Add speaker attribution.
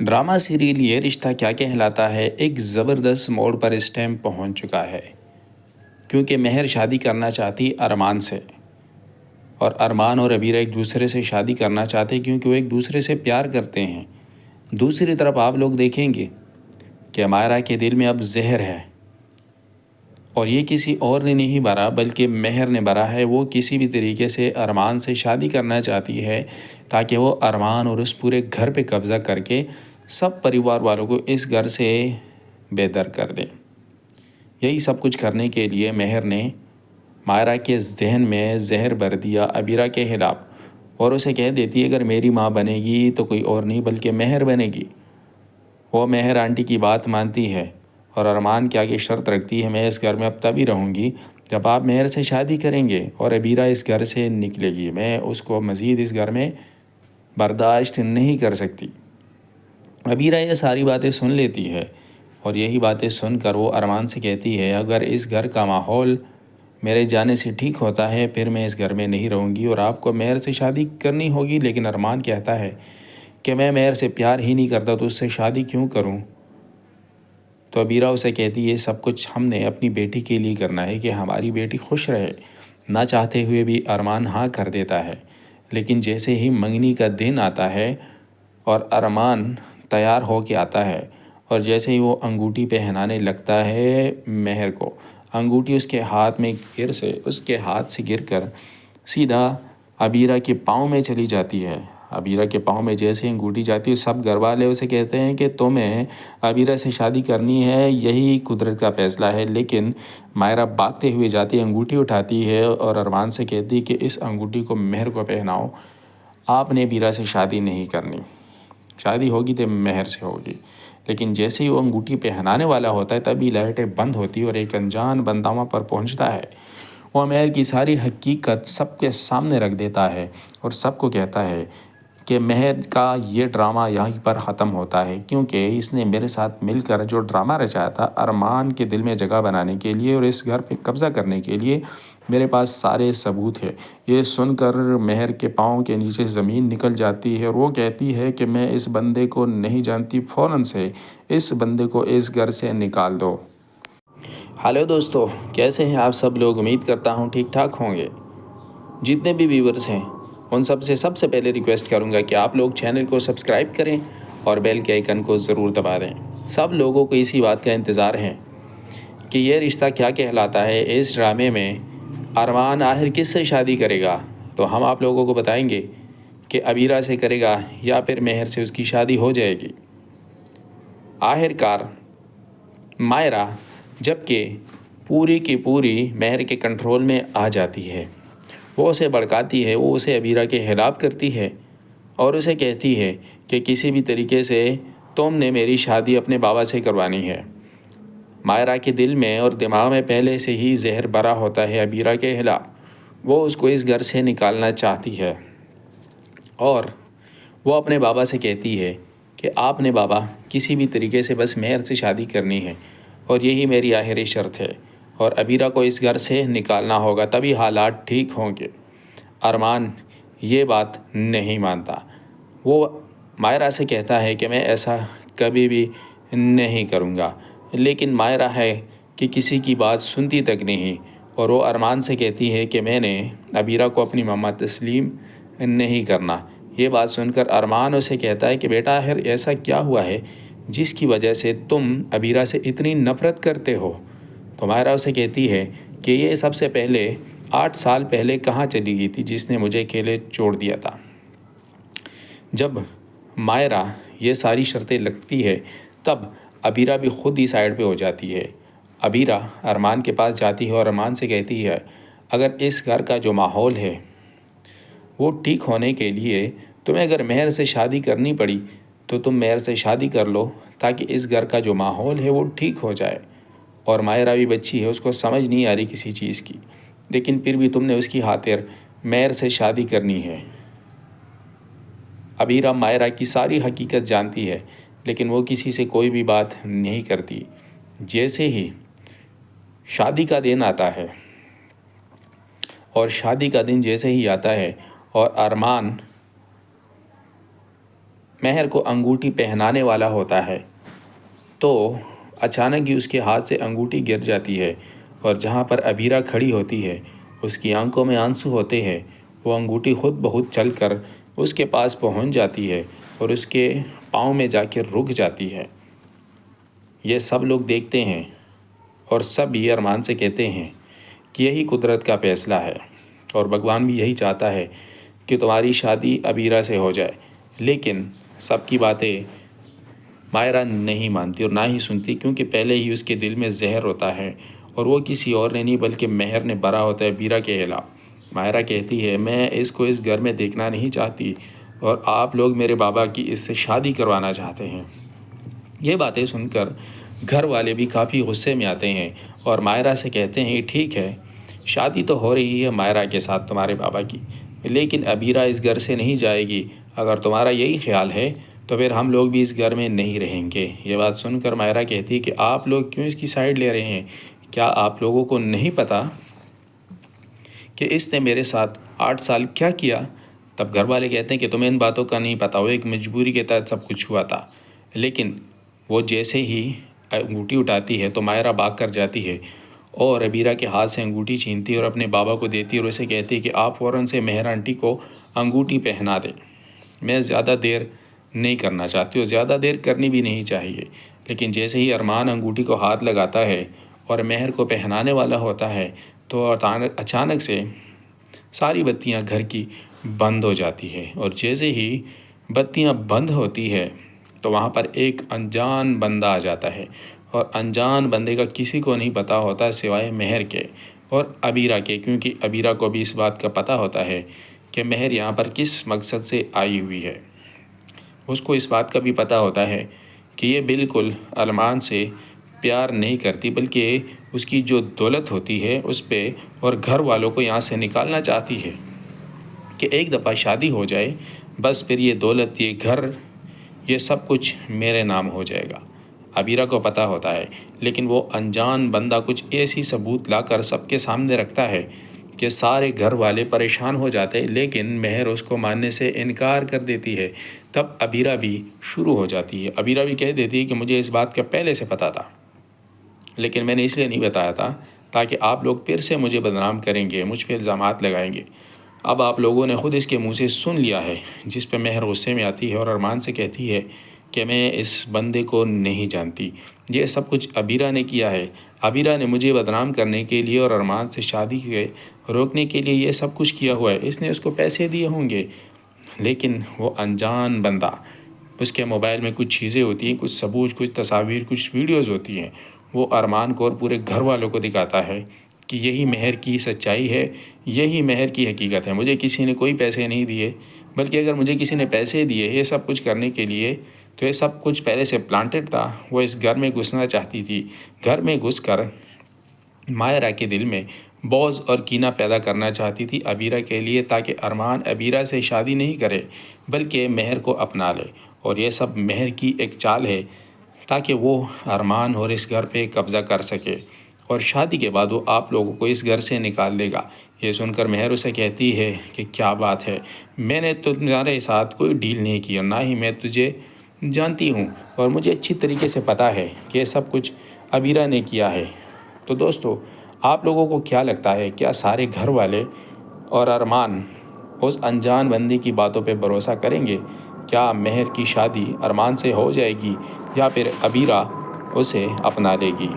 Speaker 1: Drama serial یہ رشتہ کیا کہلاتا ہے ایک زبردست موڑ پر اس ٹائم پہنچ چکا ہے، کیونکہ مہر شادی کرنا چاہتی ارمان سے، اور ارمان اور عبیرہ ایک دوسرے سے شادی کرنا چاہتے کیونکہ وہ ایک دوسرے سے پیار کرتے ہیں۔ دوسری طرف آپ لوگ دیکھیں گے کہ مائرہ کے دل میں اب زہر ہے، اور یہ کسی اور نے نہیں بھرا بلکہ مہر نے بھرا ہے۔ وہ کسی بھی طریقے سے ارمان سے شادی کرنا چاہتی ہے تاکہ وہ ارمان اور اس پورے گھر پہ قبضہ کر کے سب پریوار والوں کو اس گھر سے بے در کر دے۔ یہی سب کچھ کرنے کے لیے مہر نے مائرہ کے ذہن میں زہر بھر دیا عبیرہ کے خلاف، اور اسے کہہ دیتی ہے اگر میری ماں بنے گی تو کوئی اور نہیں بلکہ مہر بنے گی۔ وہ مہر آنٹی کی بات مانتی ہے اور ارمان کے آگے شرط رکھتی ہے میں اس گھر میں اب تبھی رہوں گی جب آپ مہر سے شادی کریں گے اور عبیرہ اس گھر سے نکلے گی۔ میں اس کو مزید اس گھر میں برداشت نہیں کر سکتی۔ عبیرہ یہ ساری باتیں سن لیتی ہے، اور یہی باتیں سن کر وہ ارمان سے کہتی ہے اگر اس گھر کا ماحول میرے جانے سے ٹھیک ہوتا ہے پھر میں اس گھر میں نہیں رہوں گی اور آپ کو مہر سے شادی کرنی ہوگی۔ لیکن ارمان کہتا ہے کہ میں مہر سے پیار ہی نہیں کرتا تو اس سے شادی کیوں کروں؟ تو عبیرہ اسے کہتی ہے سب کچھ ہم نے اپنی بیٹی کے لیے کرنا ہے کہ ہماری بیٹی خوش رہے۔ نہ چاہتے ہوئے بھی ارمان ہاں کر دیتا ہے، لیکن جیسے ہی منگنی کا دن آتا ہے اور ارمان تیار ہو کے آتا ہے اور جیسے ہی وہ انگوٹھی پہنانے لگتا ہے مہر کو، انگوٹھی اس کے ہاتھ سے گر کر سیدھا عبیرہ کے پاؤں میں چلی جاتی ہے۔ عبیرہ کے پاؤں میں جیسے انگوٹھی جاتی ہے سب گھر والے اسے کہتے ہیں کہ تمہیں عبیرہ سے شادی کرنی ہے، یہی قدرت کا فیصلہ ہے۔ لیکن مائرہ بھاگتے ہوئے جاتی ہے، انگوٹھی اٹھاتی ہے اور ارمان سے کہتی ہے کہ اس انگوٹھی کو مہر کو پہناؤ، آپ نے عبیرہ سے شادی نہیں کرنی، شادی ہوگی تو مہر سے ہوگی۔ لیکن جیسے ہی وہ انگوٹھی پہنانے والا ہوتا ہے تبھی لائٹیں بند ہوتی اور ایک انجان بندہ وہاں پر پہنچتا ہے۔ وہ مہر کی ساری حقیقت سب کے سامنے رکھ دیتا ہے اور سب کو کہتا ہے کہ مہر کا یہ ڈرامہ یہیں پر ختم ہوتا ہے، کیونکہ اس نے میرے ساتھ مل کر جو ڈرامہ رچایا تھا ارمان کے دل میں جگہ بنانے کے لیے اور اس گھر پہ قبضہ کرنے کے لیے، میرے پاس سارے ثبوت ہے۔ یہ سن کر مہر کے پاؤں کے نیچے زمین نکل جاتی ہے اور وہ کہتی ہے کہ میں اس بندے کو نہیں جانتی، فوراً سے اس بندے کو اس گھر سے نکال دو۔ ہیلو دوستو، کیسے ہیں آپ سب لوگ؟ امید کرتا ہوں ٹھیک ٹھاک ہوں گے۔ جتنے بھی ویورز ہیں ان سب سے پہلے ریکویسٹ کروں گا کہ آپ لوگ چینل کو سبسکرائب کریں اور بیل کے آئیکن کو ضرور دبا دیں۔ سب لوگوں کو اسی بات کا انتظار ہے کہ یہ رشتہ کیا کہلاتا ہے اس ڈرامے میں ارمان آخر کس سے شادی کرے گا، تو ہم آپ لوگوں کو بتائیں گے کہ عبیرہ سے کرے گا یا پھر مہر سے اس کی شادی ہو جائے گی۔ آخر کار مائرہ جبکہ پوری کی پوری مہر کے کنٹرول میں آ جاتی ہے، وہ اسے بھڑکاتی ہے، وہ اسے عبیرہ کے خلاف کرتی ہے اور اسے کہتی ہے کہ کسی بھی طریقے سے تم نے میری شادی اپنے بابا سے کروانی ہے۔ مائرہ کے دل میں اور دماغ میں پہلے سے ہی زہر بھرا ہوتا ہے عبیرہ کے خلاف، وہ اس کو اس گھر سے نکالنا چاہتی ہے اور وہ اپنے بابا سے کہتی ہے کہ آپ نے بابا کسی بھی طریقے سے بس مہر سے شادی کرنی ہے اور یہی میری آخری شرط ہے اور عبیرہ کو اس گھر سے نکالنا ہوگا تبھی حالات ٹھیک ہوں گے۔ ارمان یہ بات نہیں مانتا، وہ مائرہ سے کہتا ہے کہ میں ایسا کبھی بھی نہیں کروں گا، لیکن مائرہ ہے کہ کسی کی بات سنتی تک نہیں، اور وہ ارمان سے کہتی ہے کہ میں نے عبیرہ کو اپنی ماما تسلیم نہیں کرنا۔ یہ بات سن کر ارمان اسے کہتا ہے کہ بیٹا آخر ایسا کیا ہوا ہے جس کی وجہ سے تم عبیرہ سے اتنی نفرت کرتے ہو؟ تو مائرہ اسے کہتی ہے کہ یہ سب سے پہلے 8 سال پہلے کہاں چلی گئی تھی جس نے مجھے اکیلے چھوڑ دیا تھا۔ جب مائرہ یہ ساری شرطیں لگتی ہے تب عبیرہ بھی خود ہی سائیڈ پہ ہو جاتی ہے۔ عبیرہ ارمان کے پاس جاتی ہے اور ارمان سے کہتی ہے اگر اس گھر کا جو ماحول ہے وہ ٹھیک ہونے کے لیے تمہیں اگر مہر سے شادی کرنی پڑی تو تم مہر سے شادی کر لو تاکہ اس گھر کا جو ماحول ہے وہ ٹھیک ہو جائے۔ اور مائرہ بھی بچی ہے، اس کو سمجھ نہیں آ رہی کسی چیز کی، لیکن پھر بھی تم نے اس کی خاطر مہر سے شادی کرنی ہے۔ عبیرہ مائرہ کی ساری حقیقت جانتی ہے لیکن وہ کسی سے کوئی بھی بات نہیں کرتی۔ جیسے ہی شادی کا دن آتا ہے اور شادی کا دن جیسے ہی آتا ہے اور ارمان مہر کو انگوٹھی پہنانے والا ہوتا ہے تو اچانک ہی اس کے ہاتھ سے انگوٹھی گر جاتی ہے، اور جہاں پر ابیرہ کھڑی ہوتی ہے اس کی آنکھوں میں آنسو ہوتے ہیں، وہ انگوٹھی خود بخود چل کر اس کے پاس پہنچ جاتی ہے اور اس کے پاؤں میں جا کے رک جاتی ہے۔ یہ سب لوگ دیکھتے ہیں اور سب یہ ارمان سے کہتے ہیں کہ یہی قدرت کا فیصلہ ہے، اور بھگوان بھی یہی چاہتا ہے کہ تمہاری شادی ابیرہ سے ہو جائے۔ لیکن سب کی باتیں مائرہ نہیں مانتی اور نہ ہی سنتی، کیونکہ پہلے ہی اس کے دل میں زہر ہوتا ہے، اور وہ کسی اور نے نہیں بلکہ مہر نے بھرا ہوتا ہے ابیرہ کے خلاف۔ مائرہ کہتی ہے میں اس کو اس گھر میں دیکھنا نہیں چاہتی، اور آپ لوگ میرے بابا کی اس سے شادی کروانا چاہتے ہیں۔ یہ باتیں سن کر گھر والے بھی کافی غصے میں آتے ہیں اور مائرہ سے کہتے ہیں ٹھیک ہے، شادی تو ہو رہی ہے مائرہ کے ساتھ تمہارے بابا کی، لیکن ابیرہ اس گھر سے نہیں جائے گی۔ اگر تمہارا یہی خیال ہے تو پھر ہم لوگ بھی اس گھر میں نہیں رہیں گے۔ یہ بات سن کر مائرہ کہتی ہے کہ آپ لوگ کیوں اس کی سائیڈ لے رہے ہیں؟ کیا آپ لوگوں کو نہیں پتہ کہ اس نے میرے ساتھ 8 سال کیا کیا؟ تب گھر والے کہتے ہیں کہ تمہیں ان باتوں کا نہیں پتہ، وہ ایک مجبوری کے تحت سب کچھ ہوا تھا۔ لیکن وہ جیسے ہی انگوٹھی اٹھاتی ہے تو مائرہ بھاگ کر جاتی ہے اور ابیرہ کے ہاتھ سے انگوٹھی چھینتی ہے اور اپنے بابا کو دیتی ہے اور اسے کہتی ہے کہ آپ فوراً سے مہر آنٹی کو انگوٹھی پہنا دیں۔ میں زیادہ دیر نہیں کرنا چاہتی اور زیادہ دیر کرنی بھی نہیں چاہیے۔ لیکن جیسے ہی ارمان انگوٹھی کو ہاتھ لگاتا ہے اور مہر کو پہنانے والا ہوتا ہے تو اچانک سے ساری بتیاں گھر کی بند ہو جاتی ہے، اور جیسے ہی بتیاں بند ہوتی ہے تو وہاں پر ایک انجان بندہ آ جاتا ہے، اور انجان بندے کا کسی کو نہیں پتہ ہوتا سوائے مہر کے اور ابیرہ کے، کیونکہ ابیرہ کو بھی اس بات کا پتہ ہوتا ہے کہ مہر یہاں پر کس مقصد سے آئی ہوئی ہے۔ اس کو اس بات کا بھی پتہ ہوتا ہے کہ یہ بالکل ارمان سے پیار نہیں کرتی، بلکہ اس کی جو دولت ہوتی ہے اس پہ اور گھر والوں کو یہاں سے نکالنا چاہتی ہے کہ ایک دفعہ شادی ہو جائے بس پھر یہ دولت، یہ گھر، یہ سب کچھ میرے نام ہو جائے گا۔ ابیرہ کو پتہ ہوتا ہے، لیکن وہ انجان بندہ کچھ ایسی ثبوت لا کر سب کے سامنے رکھتا ہے کہ سارے گھر والے پریشان ہو جاتے ہیں، لیکن مہر اس کو ماننے سے انکار کر دیتی ہے۔ تب ابیرہ بھی شروع ہو جاتی ہے، ابیرہ بھی کہہ دیتی ہے کہ مجھے اس بات کا پہلے سے پتہ تھا، لیکن میں نے اس لیے نہیں بتایا تھا تاکہ آپ لوگ پھر سے مجھے بدنام کریں گے، مجھ پہ الزامات لگائیں گے۔ اب آپ لوگوں نے خود اس کے منہ سے سن لیا ہے، جس پہ مہر غصے میں آتی ہے اور ارمان سے کہتی ہے کہ میں اس بندے کو نہیں جانتی، یہ سب کچھ ابیرہ نے کیا ہے۔ ابیرہ نے مجھے بدنام کرنے کے لیے اور ارمان سے شادی کے روکنے کے لیے یہ سب کچھ کیا ہوا ہے، اس نے اس کو پیسے دیے ہوں گے۔ لیکن وہ انجان بندہ، اس کے موبائل میں کچھ چیزیں ہوتی ہیں، کچھ ثبوت، کچھ تصاویر، کچھ ویڈیوز ہوتی ہیں، وہ ارمان کو اور پورے گھر والوں کو دکھاتا ہے کہ یہی مہر کی سچائی ہے، یہی مہر کی حقیقت ہے۔ مجھے کسی نے کوئی پیسے نہیں دیے، بلکہ اگر مجھے کسی نے پیسے دیے یہ سب کچھ کرنے کے لیے تو یہ سب کچھ پہلے سے پلانٹڈ تھا۔ وہ اس گھر میں گھسنا چاہتی تھی، گھر میں گھس کر مائرہ کے دل میں بغض اور کینہ پیدا کرنا چاہتی تھی ابیرہ کے لیے، تاکہ ارمان ابیرہ سے شادی نہیں کرے بلکہ مہر کو اپنا لے، اور یہ سب مہر کی ایک چال ہے تاکہ وہ ارمان اور اس گھر پہ قبضہ کر سکے، اور شادی کے بعد وہ آپ لوگوں کو اس گھر سے نکال دے گا۔ یہ سن کر مہر اسے کہتی ہے کہ کیا بات ہے، میں نے تو تمہارے ساتھ کوئی ڈیل نہیں کی، اور نہ ہی میں تجھے جانتی ہوں، اور مجھے اچھی طریقے سے پتہ ہے کہ یہ سب کچھ ابیرہ نے کیا ہے۔ تو دوستو، آپ لوگوں کو کیا لگتا ہے، کیا سارے گھر والے اور ارمان اس انجان بندی کی باتوں پہ بھروسہ کریں گے؟ کیا مہر کی شادی ارمان سے ہو جائے گی یا پھر ابیرہ اسے اپنا لے گی؟